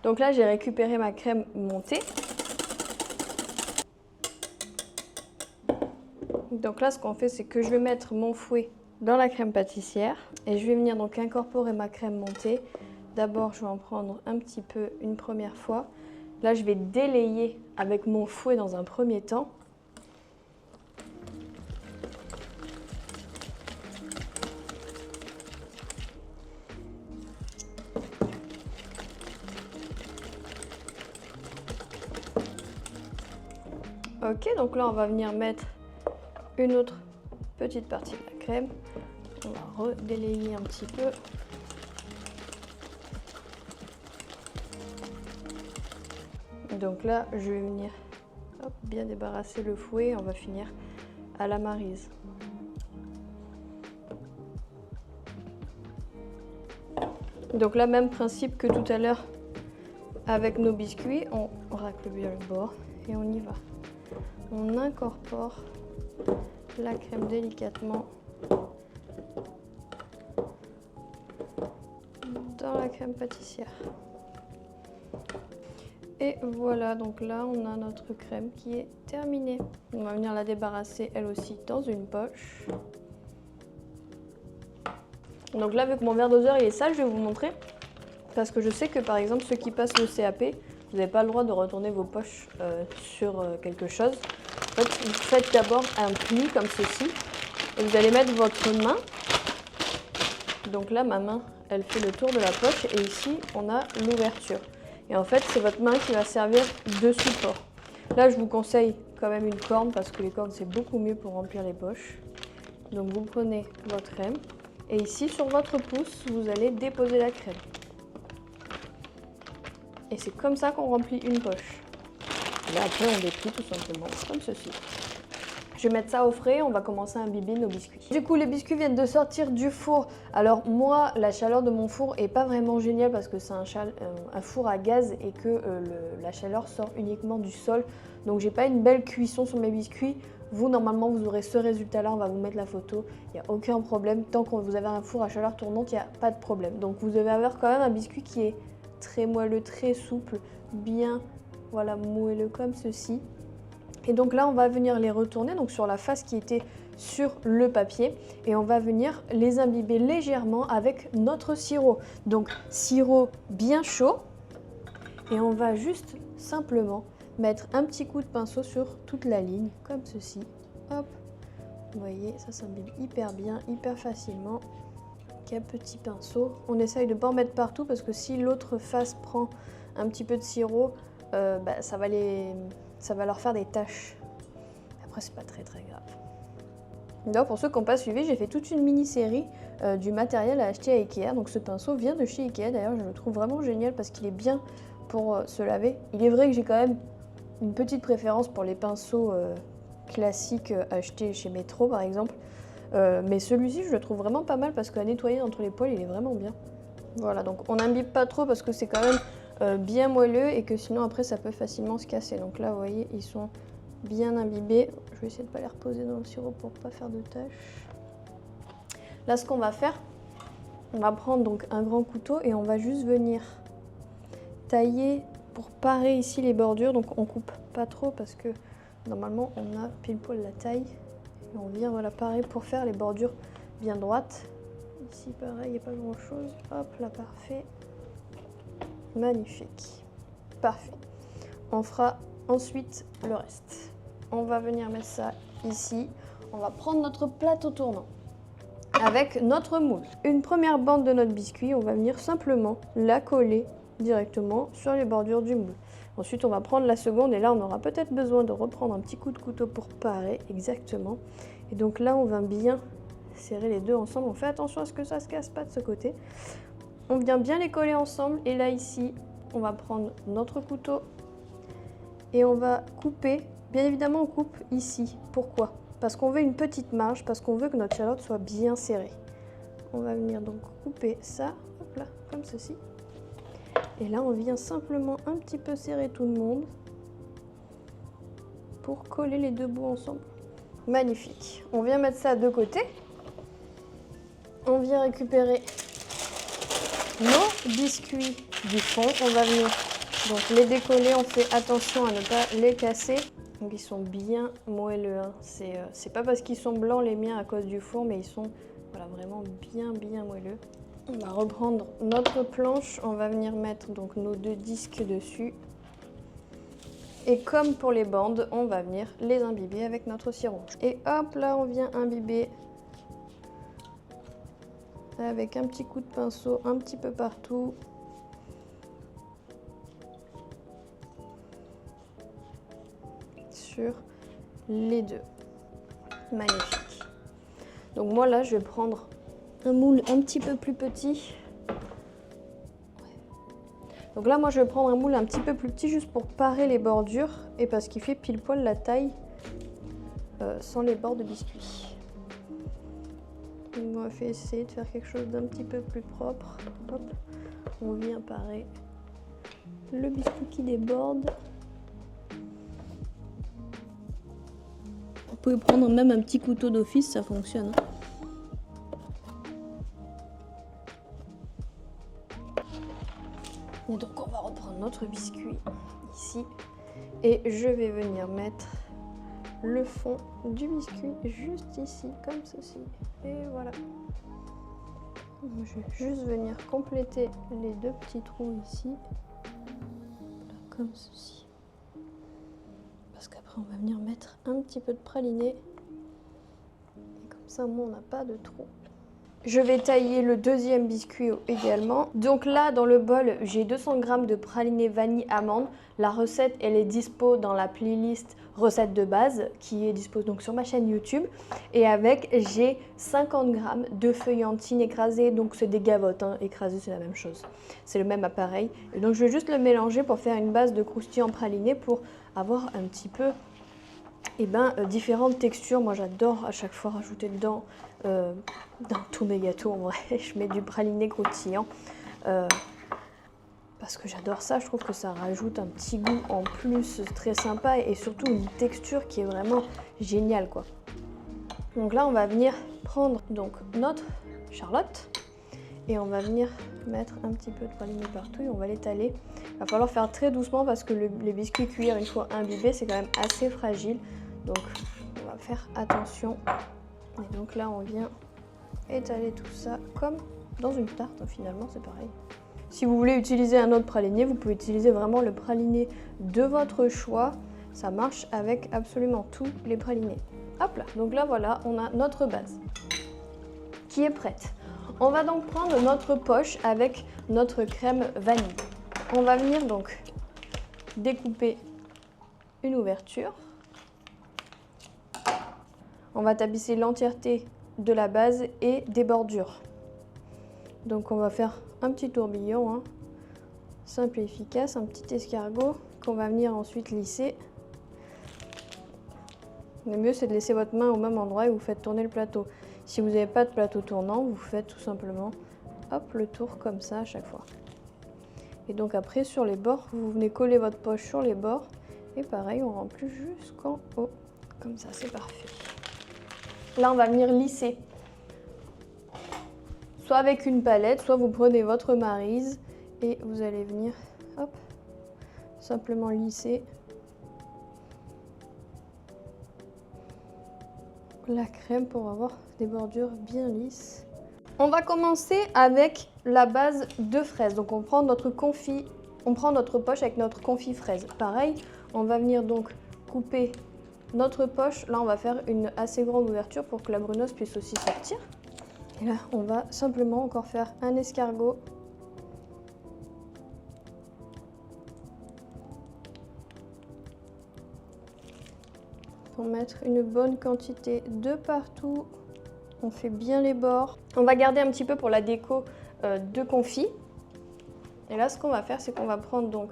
S1: Donc là, j'ai récupéré ma crème montée. Donc là, ce qu'on fait, c'est que je vais mettre mon fouet dans la crème pâtissière et je vais venir donc incorporer ma crème montée. D'abord, je vais en prendre un petit peu une première fois. Là, je vais délayer avec mon fouet dans un premier temps. Ok, donc là on va venir mettre une autre petite partie de la crème. On va redélayer un petit peu. Donc là, je vais venir bien débarrasser le fouet. On va finir à la maryse. Donc là, même principe que tout à l'heure avec nos biscuits. On racle bien le bord et on y va. On incorpore la crème délicatement dans la crème pâtissière. Et voilà, donc là on a notre crème qui est terminée. On va venir la débarrasser elle aussi dans une poche. Donc là, vu que mon verre doseur il est sale, je vais vous montrer. Parce que je sais que par exemple ceux qui passent le CAP, vous n'avez pas le droit de retourner vos poches sur quelque chose. En fait, vous faites d'abord un pli comme ceci et vous allez mettre votre main. Donc là, ma main, elle fait le tour de la poche et ici, on a l'ouverture. Et en fait, c'est votre main qui va servir de support. Là, je vous conseille quand même une corne parce que les cornes, c'est beaucoup mieux pour remplir les poches. Donc vous prenez votre crème et ici, sur votre pouce, vous allez déposer la crème. Et c'est comme ça qu'on remplit une poche. Et là, après, on déplie tout simplement, comme ceci. Je vais mettre ça au frais, on va commencer à imbiber nos biscuits. Du coup, les biscuits viennent de sortir du four. Alors moi, la chaleur de mon four est pas vraiment géniale parce que c'est un four à gaz et que la chaleur sort uniquement du sol. Donc j'ai pas une belle cuisson sur mes biscuits. Vous, normalement, vous aurez ce résultat-là, on va vous mettre la photo. Il n'y a aucun problème. Tant que vous avez un four à chaleur tournante, il n'y a pas de problème. Donc vous devez avoir quand même un biscuit qui est très moelleux, très souple, bien voilà, moelleux comme ceci. Et donc là, on va venir les retourner donc sur la face qui était sur le papier et on va venir les imbiber légèrement avec notre sirop. Donc sirop bien chaud et on va juste simplement mettre un petit coup de pinceau sur toute la ligne comme ceci. Hop, vous voyez, ça s'imbibe hyper bien, hyper facilement. Un petit pinceau. On essaye de ne pas en mettre partout parce que si l'autre face prend un petit peu de sirop, ça va leur faire des taches. Après, c'est pas très grave. Donc, pour ceux qui n'ont pas suivi, j'ai fait toute une mini-série du matériel à acheter à Ikea. Donc ce pinceau vient de chez Ikea. D'ailleurs, je le trouve vraiment génial parce qu'il est bien pour se laver. Il est vrai que j'ai quand même une petite préférence pour les pinceaux classiques achetés chez Metro, par exemple. Mais celui-ci, je le trouve vraiment pas mal parce qu'à nettoyer entre les poils, il est vraiment bien. Voilà, donc on n'imbibe pas trop parce que c'est quand même bien moelleux et que sinon après ça peut facilement se casser. Donc là, vous voyez, ils sont bien imbibés. Je vais essayer de ne pas les reposer dans le sirop pour ne pas faire de taches. Là, ce qu'on va faire, on va prendre donc un grand couteau et on va juste venir tailler pour parer ici les bordures. Donc on coupe pas trop parce que normalement on a pile poil la taille. Et on vient voilà, parer pour faire les bordures bien droites. Ici pareil, il n'y a pas grand chose. Hop là, parfait. Magnifique. Parfait. On fera ensuite le reste. On va venir mettre ça ici. On va prendre notre plateau tournant avec notre moule. Une première bande de notre biscuit, on va venir simplement la coller directement sur les bordures du moule. Ensuite, on va prendre la seconde et là, on aura peut-être besoin de reprendre un petit coup de couteau pour parer exactement. Et donc là, on va bien serrer les deux ensemble. On fait attention à ce que ça ne se casse pas de ce côté. On vient bien les coller ensemble et là, ici, on va prendre notre couteau et on va couper. Bien évidemment, on coupe ici. Pourquoi ? Parce qu'on veut une petite marge, parce qu'on veut que notre calotte soit bien serrée. On va venir donc couper ça, hop là, comme ceci. Et là, on vient simplement un petit peu serrer tout le monde pour coller les deux bouts ensemble. Magnifique. On vient mettre ça de côté. On vient récupérer nos biscuits du fond. On va venir donc les décoller. On fait attention à ne pas les casser. Donc ils sont bien moelleux. Hein. C'est pas parce qu'ils sont blancs les miens à cause du four, mais ils sont voilà, vraiment bien moelleux. On va reprendre notre planche, on va venir mettre donc nos deux disques dessus. Et comme pour les bandes, on va venir les imbiber avec notre sirop. Et hop là, on vient imbiber avec un petit coup de pinceau un petit peu partout. Sur les deux. Magnifique. Donc moi là, je vais prendre un moule un petit peu plus petit. Donc là, moi, je vais prendre un moule un petit peu plus petit juste pour parer les bordures et parce qu'il fait pile poil la taille sans les bords de biscuit. Donc, on va essayer de faire quelque chose d'un petit peu plus propre. Hop, on vient parer le biscuit qui déborde. Vous pouvez prendre même un petit couteau d'office, ça fonctionne. Et donc on va reprendre notre biscuit ici et je vais venir mettre le fond du biscuit juste ici comme ceci et voilà. Je vais juste venir compléter les deux petits trous ici comme ceci parce qu'après on va venir mettre un petit peu de praliné et comme ça au moins on n'a pas de trou. Je vais tailler le deuxième biscuit également. Donc là, dans le bol, j'ai 200 g de praliné vanille amande. La recette, elle est dispo dans la playlist recette de base qui est dispo donc sur ma chaîne YouTube. Et avec, j'ai 50 g de feuillantine écrasée. Donc c'est des gavottes, hein. Écrasées, c'est la même chose. C'est le même appareil. Et donc je vais juste le mélanger pour faire une base de croustillant praliné pour avoir un petit peu différentes textures. Moi j'adore à chaque fois rajouter dedans, dans tous mes gâteaux en vrai, je mets du praliné croustillant. Parce que j'adore ça, je trouve que ça rajoute un petit goût en plus très sympa et surtout une texture qui est vraiment géniale quoi. Donc là on va venir prendre donc notre charlotte et on va venir mettre un petit peu de praliné partout et on va l'étaler. Il va falloir faire très doucement parce que les biscuits cuire une fois imbibés c'est quand même assez fragile. Donc on va faire attention. Et donc là on vient étaler tout ça comme dans une tarte, finalement c'est pareil. Si vous voulez utiliser un autre praliné, vous pouvez utiliser vraiment le praliné de votre choix. Ça marche avec absolument tous les pralinés. Hop là, donc là voilà, on a notre base qui est prête. On va donc prendre notre poche avec notre crème vanille. On va venir donc découper une ouverture. On va tapisser l'entièreté de la base et des bordures. Donc on va faire un petit tourbillon, hein, simple et efficace, un petit escargot qu'on va venir ensuite lisser. Le mieux c'est de laisser votre main au même endroit et vous faites tourner le plateau. Si vous n'avez pas de plateau tournant, vous faites tout simplement hop, le tour comme ça à chaque fois. Et donc après sur les bords, vous venez coller votre poche sur les bords et pareil on remplit jusqu'en haut. Comme ça c'est parfait. Là on va venir lisser. Soit avec une palette, soit vous prenez votre maryse et vous allez venir hop, simplement lisser la crème pour avoir des bordures bien lisses. On va commencer avec la base de fraise. Donc on prend notre confit, on prend notre poche avec notre confit fraise. Pareil, on va venir donc couper notre poche. Là on va faire une assez grande ouverture pour que la brunoise puisse aussi sortir. Et là, on va simplement encore faire un escargot. Pour mettre une bonne quantité de partout. On fait bien les bords. On va garder un petit peu pour la déco de confit. Et là, ce qu'on va faire, c'est qu'on va prendre donc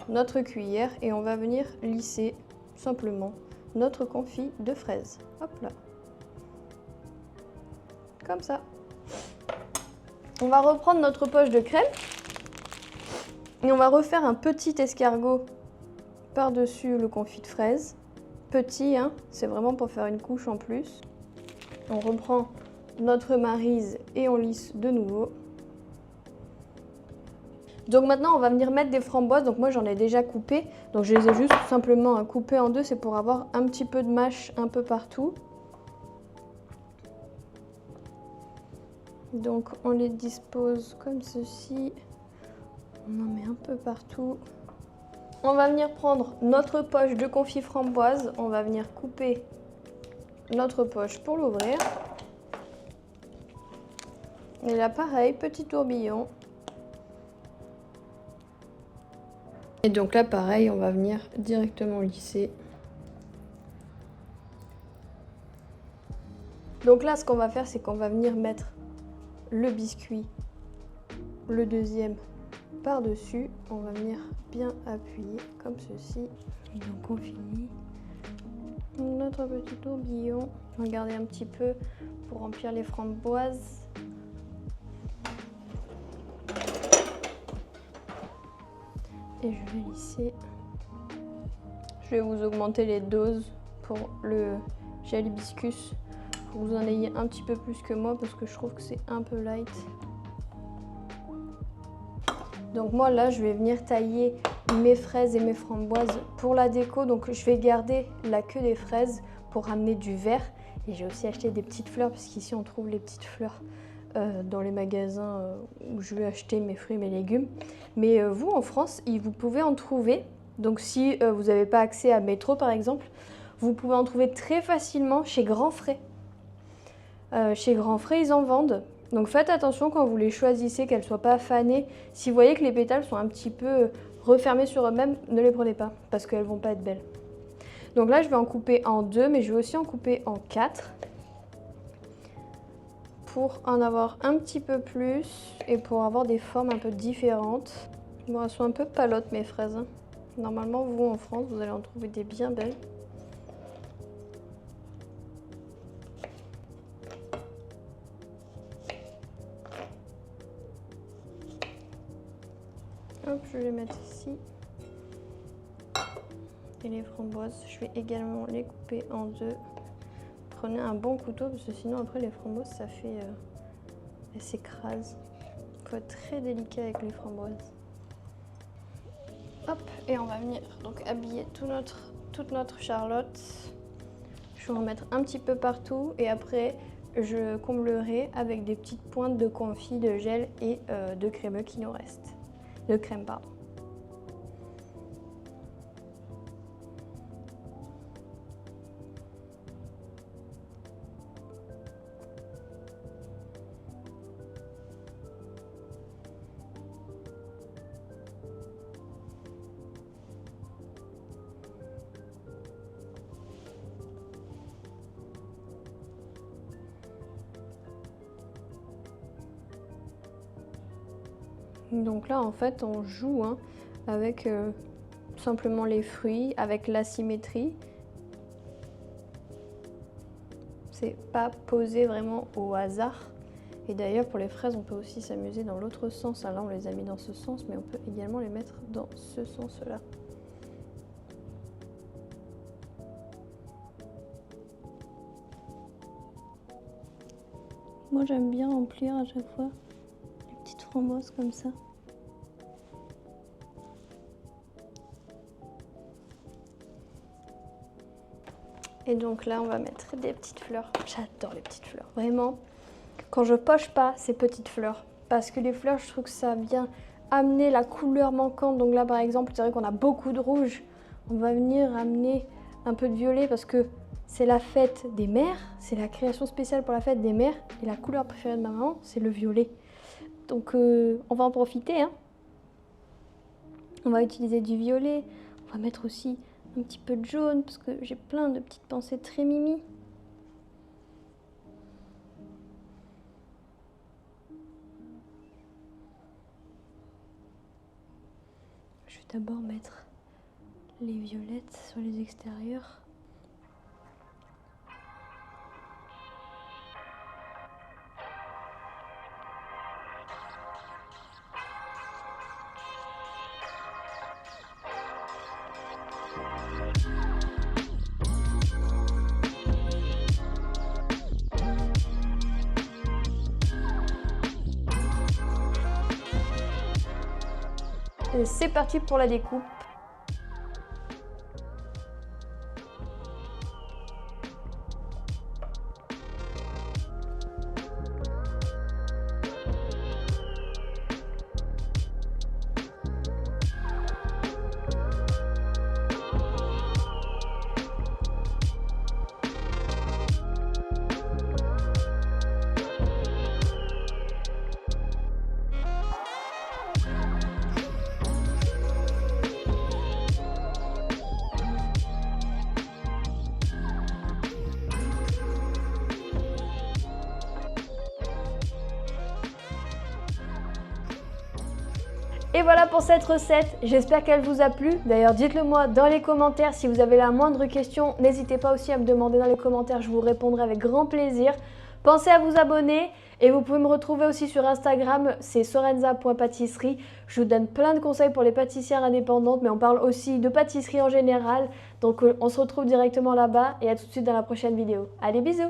S1: notre cuillère et on va venir lisser simplement notre confit de fraise. Hop là. Comme ça. On va reprendre notre poche de crème et on va refaire un petit escargot par-dessus le confit de fraise. Petit, hein, c'est vraiment pour faire une couche en plus. On reprend notre maryse et on lisse de nouveau. Donc maintenant on va venir mettre des framboises. Donc moi j'en ai déjà coupé, donc je les ai juste simplement coupées en deux, c'est pour avoir un petit peu de mâche un peu partout. Donc on les dispose comme ceci, on en met un peu partout. On va venir prendre notre poche de confit framboise, on va venir couper notre poche pour l'ouvrir. Et là pareil, petit tourbillon. Et donc là pareil, on va venir directement lisser. Donc là ce qu'on va faire, c'est qu'on va venir mettre le biscuit, le deuxième par-dessus. On va venir bien appuyer comme ceci. Et donc on finit notre petit tourbillon. On va garder un petit peu pour remplir les framboises. Et je vais lisser. Je vais vous augmenter les doses pour le gel hibiscus, pour que vous en ayez un petit peu plus que moi parce que je trouve que c'est un peu light. Donc moi là je vais venir tailler mes fraises et mes framboises pour la déco. Donc je vais garder la queue des fraises pour ramener du vert. Et j'ai aussi acheté des petites fleurs parce qu'ici on trouve les petites fleurs dans les magasins où je vais acheter mes fruits et mes légumes. Mais vous en France, vous pouvez en trouver. Donc si vous n'avez pas accès à Métro par exemple, vous pouvez en trouver très facilement chez Grand Frais. Chez Grand Frais ils en vendent. Donc faites attention quand vous les choisissez, qu'elles ne soient pas fanées. Si vous voyez que les pétales sont un petit peu refermés sur eux-mêmes, ne les prenez pas parce qu'elles ne vont pas être belles. Donc là je vais en couper en 2, mais je vais aussi en couper en 4 pour en avoir un petit peu plus et pour avoir des formes un peu différentes. Bon, elles sont un peu palottes mes fraises, hein. Normalement, vous en France, vous allez en trouver des bien belles. Hop, je vais les mettre ici. Et les framboises, je vais également les couper en deux. Prenez un bon couteau parce que sinon après les framboises ça fait... elles s'écrasent. Il faut être très délicat avec les framboises. Hop, et on va venir donc habiller toute notre charlotte. Je vais en mettre un petit peu partout et après je comblerai avec des petites pointes de confit, de gel et de crémeux qui nous reste. De crème, pardon. Donc là en fait on joue avec simplement les fruits, avec l'asymétrie. C'est pas posé vraiment au hasard. Et d'ailleurs pour les fraises on peut aussi s'amuser dans l'autre sens. Là on les a mis dans ce sens mais on peut également les mettre dans ce sens-là. Moi j'aime bien remplir à chaque fois les petites framboises comme ça. Et donc là on va mettre des petites fleurs. J'adore les petites fleurs, vraiment. Quand je poche pas ces petites fleurs, parce que les fleurs je trouve que ça vient amener la couleur manquante. Donc là par exemple, c'est vrai qu'on a beaucoup de rouge. On va venir amener un peu de violet parce que c'est la fête des mères, c'est la création spéciale pour la fête des mères. Et la couleur préférée de ma maman, c'est le violet. Donc on va en profiter. On va utiliser du violet. On va mettre aussi un petit peu de jaune parce que j'ai plein de petites pensées très mimi. Je vais d'abord mettre les violettes sur les extérieurs. Et c'est parti pour la découpe. Et voilà pour cette recette, j'espère qu'elle vous a plu. D'ailleurs, dites-le moi dans les commentaires si vous avez la moindre question. N'hésitez pas aussi à me demander dans les commentaires, je vous répondrai avec grand plaisir. Pensez à vous abonner et vous pouvez me retrouver aussi sur Instagram, c'est sorenza.pâtisserie. Je vous donne plein de conseils pour les pâtissières indépendantes, mais on parle aussi de pâtisserie en général. Donc on se retrouve directement là-bas et à tout de suite dans la prochaine vidéo. Allez, bisous!